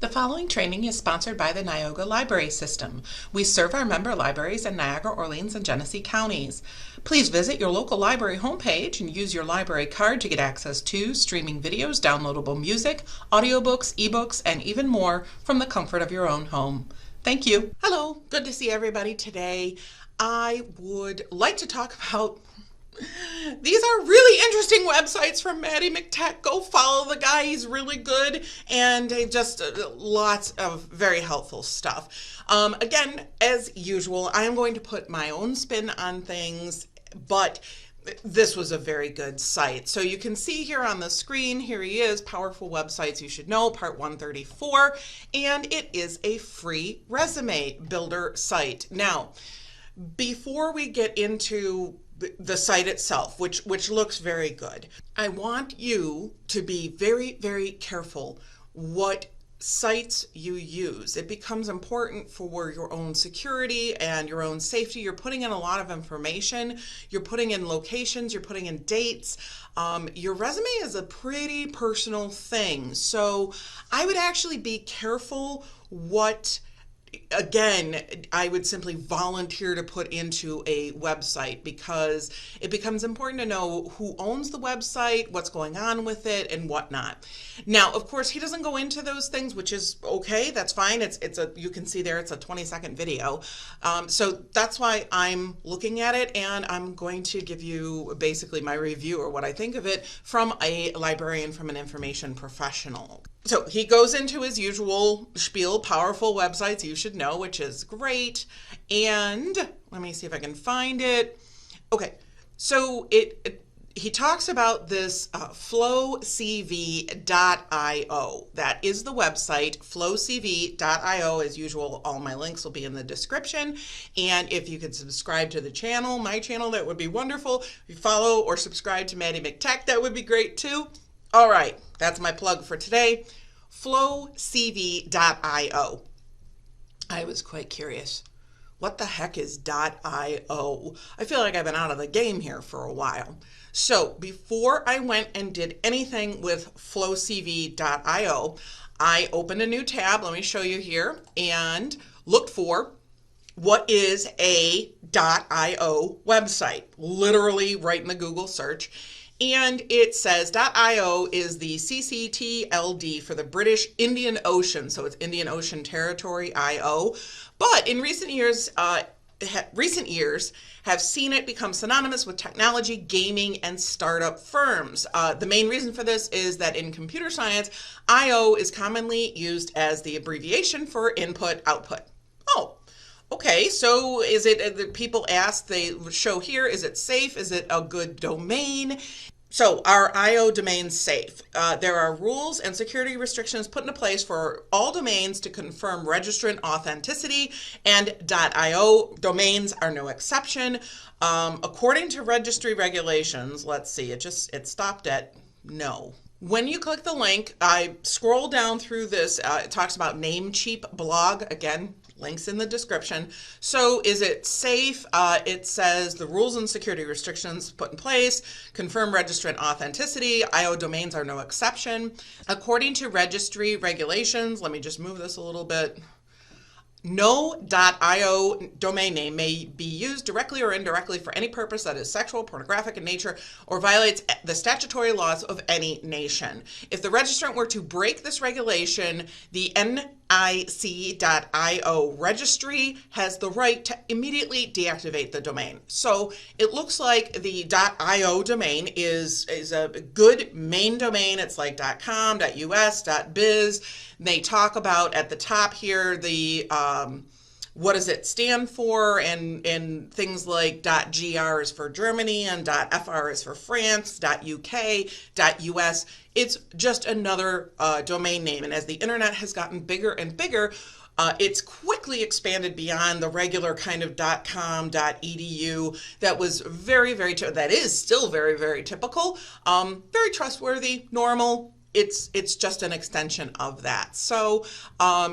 The following training is sponsored by the Niagara Library System. We serve our member libraries in Niagara, Orleans, and Genesee counties. Please visit your local library homepage and use your library card to get access to streaming videos, downloadable music, audiobooks, ebooks, and even more from the comfort of your own home. Thank you. Hello, good to see everybody today. I would like to talk about these are really interesting websites from Maddie McTech. Go follow the guy. He's really good and just lots of very helpful stuff. Again, as usual, I am going to put my own spin on things, but this was a very good site. So you can see here on the screen, here he is, Powerful Websites You Should Know, part 134, and it is a free resume builder site. Now, before we get into the site itself, which looks very good, I want you to be very, very careful what sites you use. It becomes important for your own security and your own safety. You're putting in a lot of information. You're putting in locations. You're putting in dates. Your resume is a pretty personal thing. So I would actually be careful what, again, I would simply volunteer to put into a website, because it becomes important to know who owns the website, what's going on with it, and whatnot. Now, of course, he doesn't go into those things, which is okay. That's fine. You can see there, it's a 20-second video. So that's why I'm looking at it, and I'm going to give you basically my review or what I think of it from a librarian, from an information professional. So he goes into his usual spiel, powerful websites you should know, which is great. And let me see if I can find it. Okay, so he talks about this FlowCV.io. That is the website, FlowCV.io. As usual, all my links will be in the description. And if you could subscribe to the channel, my channel, that would be wonderful. If you follow or subscribe to Maddie McTech, that would be great too. All right, that's my plug for today. FlowCV.io. I was quite curious. What the heck is .io? I feel like I've been out of the game here for a while. So before I went and did anything with FlowCV.io, I opened a new tab. Let me show you here, and looked for what is a .io website. Literally right in the Google search. And it says .io is the CCTLD for the British Indian Ocean. So it's Indian Ocean Territory IO. But in recent years have seen it become synonymous with technology, gaming, and startup firms. The main reason for this is that in computer science, IO is commonly used as the abbreviation for input-output. Oh. Okay, so is it, people ask, they show here, is it safe? Is it a good domain? So are IO domains safe? There are rules and security restrictions put into place for all domains to confirm registrant authenticity, and .io domains are no exception. According to registry regulations, let's see, it stopped at no. When you click the link, I scroll down through this, it talks about Namecheap blog, again, links in the description. So is it safe? It says the rules and security restrictions put in place, confirm registrant authenticity, IO domains are no exception. According to registry regulations, let me just move this a little bit. No .io domain name may be used directly or indirectly for any purpose that is sexual, pornographic in nature, or violates the statutory laws of any nation. If the registrant were to break this regulation, the NIC.io registry has the right to immediately deactivate the domain. So it looks like the .io domain is a good main domain. It's like .com, .us, .biz. They talk about at the top here the what does it stand for, and things like .gr is for Germany and .fr is for France, .uk, .us. It's just another domain name, and as the internet has gotten bigger and bigger, it's quickly expanded beyond the regular kind of .com, .edu that was that is still very, very typical, very trustworthy, normal. It's just an extension of that. So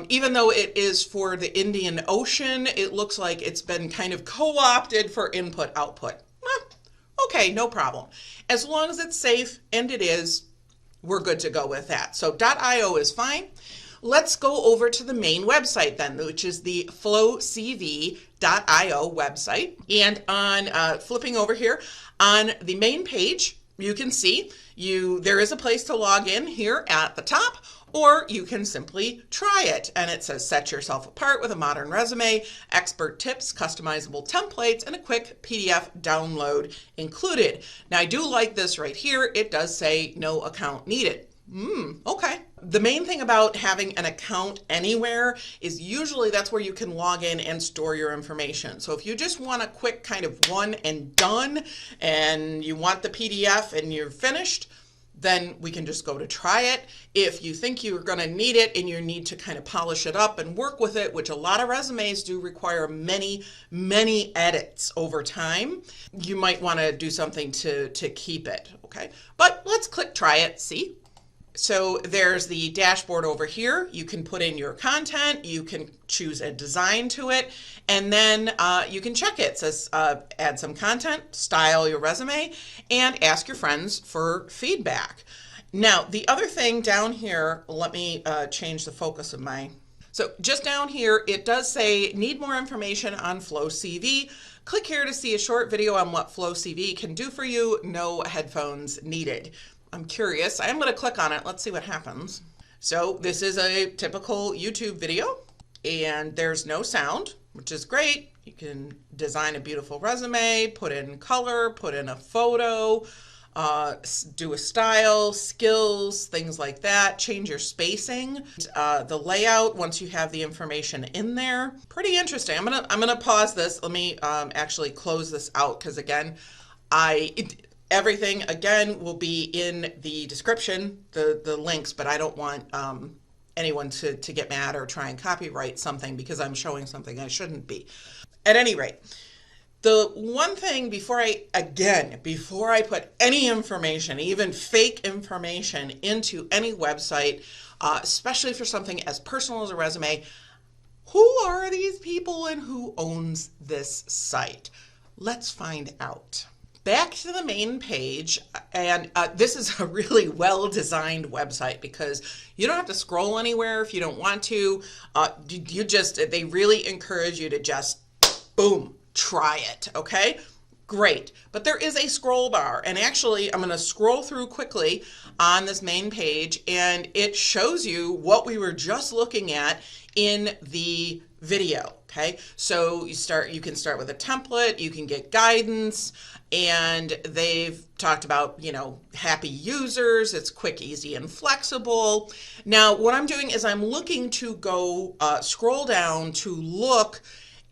even though it is for the Indian Ocean, it looks like it's been kind of co-opted for input-output. Okay, no problem. As long as it's safe, and it is, we're good to go with that. So .io is fine. Let's go over to the main website then, which is the FlowCV.io website. And on flipping over here on the main page, you can see there is a place to log in here at the top, or you can simply try it. And it says set yourself apart with a modern resume, expert tips, customizable templates, and a quick PDF download included. Now I do like this right here. It does say no account needed. Okay. The main thing about having an account anywhere is usually that's where you can log in and store your information. So if you just want a quick kind of one and done and you want the PDF and you're finished, then we can just go to try it. If you think you're going to need it and you need to kind of polish it up and work with it, which a lot of resumes do require many, many edits over time, you might want to do something to keep it. Okay. But let's click try it, see? So there's the dashboard over here. You can put in your content, you can choose a design to it, and then you can check it. It says add some content, style your resume, and ask your friends for feedback. Now, the other thing down here, let me change the focus of so just down here, it does say need more information on FlowCV. Click here to see a short video on what FlowCV can do for you. No headphones needed. I'm curious. I'm going to click on it. Let's see what happens. So this is a typical YouTube video, and there's no sound, which is great. You can design a beautiful resume, put in color, put in a photo, do a style, skills, things like that. Change your spacing, the layout once you have the information in there. Pretty interesting. I'm gonna pause this. Let me actually close this out because again, everything, again, will be in the description, the links, but I don't want anyone to get mad or try and copyright something because I'm showing something I shouldn't be. At any rate, the one thing before I put any information, even fake information into any website, especially for something as personal as a resume, who are these people and who owns this site? Let's find out. Back to the main page, and this is a really well-designed website because you don't have to scroll anywhere if you don't want to. They really encourage you to just, boom, try it, okay? Great, but there is a scroll bar, and actually I'm going to scroll through quickly on this main page, and it shows you what we were just looking at in the video, okay? So you can start with a template, you can get guidance, and they've talked about, happy users, it's quick, easy, and flexible. Now, what I'm doing is I'm looking to go scroll down to look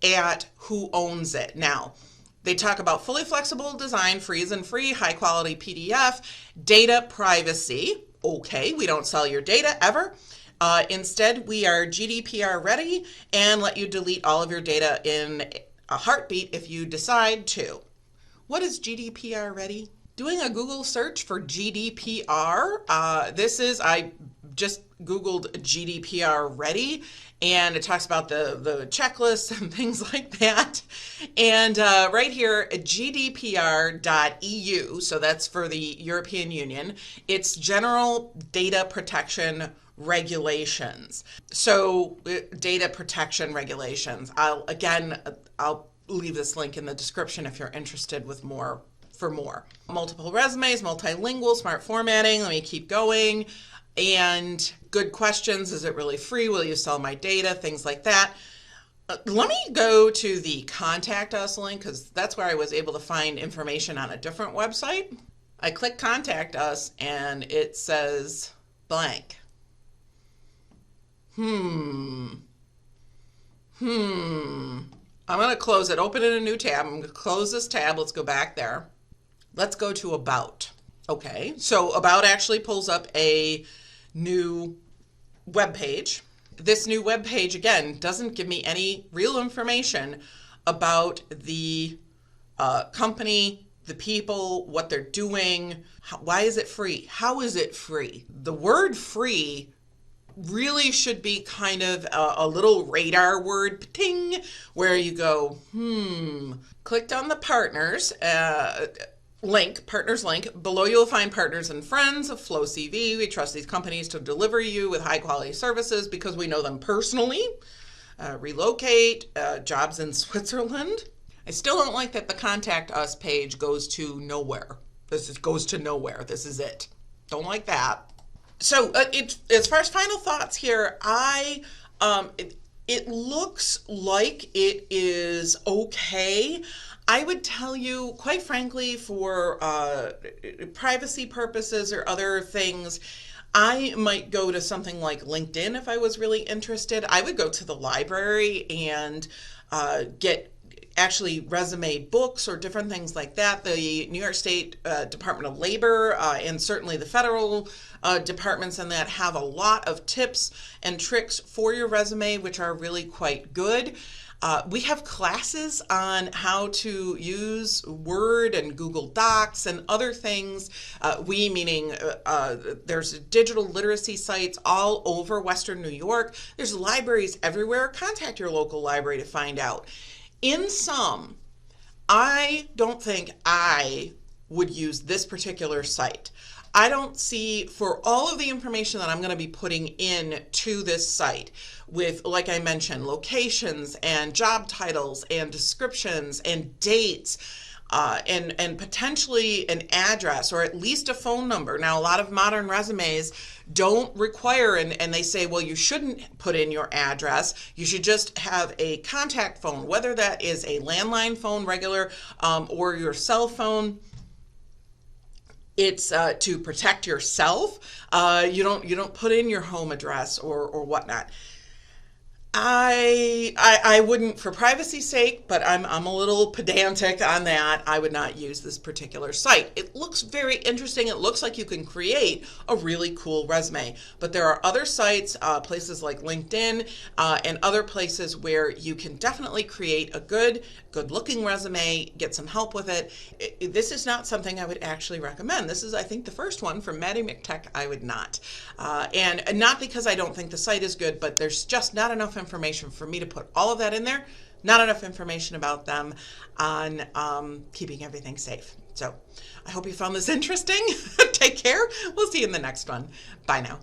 at who owns it. Now, they talk about fully flexible design, freeze and free, high quality PDF, data privacy. Okay, we don't sell your data ever. Instead, we are GDPR ready and let you delete all of your data in a heartbeat if you decide to. What is GDPR ready? Doing a Google search for GDPR. I just Googled GDPR ready, and it talks about the checklists and things like that. And right here, GDPR.eu, so that's for the European Union. It's General Data Protection Regulations. So data protection regulations. I'll leave this link in the description if you're interested with more. Multiple resumes, multilingual, smart formatting. Let me keep going. And good questions. Is it really free? Will you sell my data? Things like that. Let me go to the contact us link because that's where I was able to find information on a different website. I click contact us and it says blank. I'm going to close it, open in a new tab. I'm going to close this tab. Let's go back there. Let's go to About. Okay, so About actually pulls up a new web page. This new web page, again, doesn't give me any real information about the company, the people, what they're doing. Why is it free? How is it free? The word free really should be kind of a little radar word, ting, where you go, clicked on the partners. link, partners link. Below you'll find partners and friends of FlowCV. We trust these companies to deliver you with high quality services because we know them personally. Relocate, jobs in Switzerland. I still don't like that the contact us page goes to nowhere. Goes to nowhere. This is it. Don't like that. So as far as final thoughts here, it looks like it is okay. I would tell you, quite frankly, for privacy purposes or other things, I might go to something like LinkedIn if I was really interested. I would go to the library and get actually resume books or different things like that. The New York State Department of Labor and certainly the federal departments in that have a lot of tips and tricks for your resume, which are really quite good. We have classes on how to use Word and Google Docs and other things. We meaning there's digital literacy sites all over Western New York. There's libraries everywhere. Contact your local library to find out. In sum, I don't think I would use this particular site. I don't see, for all of the information that I'm going to be putting in to this site with, like I mentioned, locations and job titles and descriptions and dates, and potentially an address or at least a phone number. Now, a lot of modern resumes don't require, and they say, well, you shouldn't put in your address. You should just have a contact phone, whether that is a landline phone, regular, or your cell phone. It's to protect yourself. You don't put in your home address or whatnot. I wouldn't, for privacy's sake, but I'm a little pedantic on that. I would not use this particular site. It looks very interesting. It looks like you can create a really cool resume. But there are other sites, places like LinkedIn, and other places where you can definitely create a good-looking resume, get some help with it. This is not something I would actually recommend. This is, I think, the first one from Maddie McTech. I would not. And not because I don't think the site is good, but there's just not enough information for me to put all of that in there. Not enough information about them on keeping everything safe. So I hope you found this interesting. Take care. We'll see you in the next one. Bye now.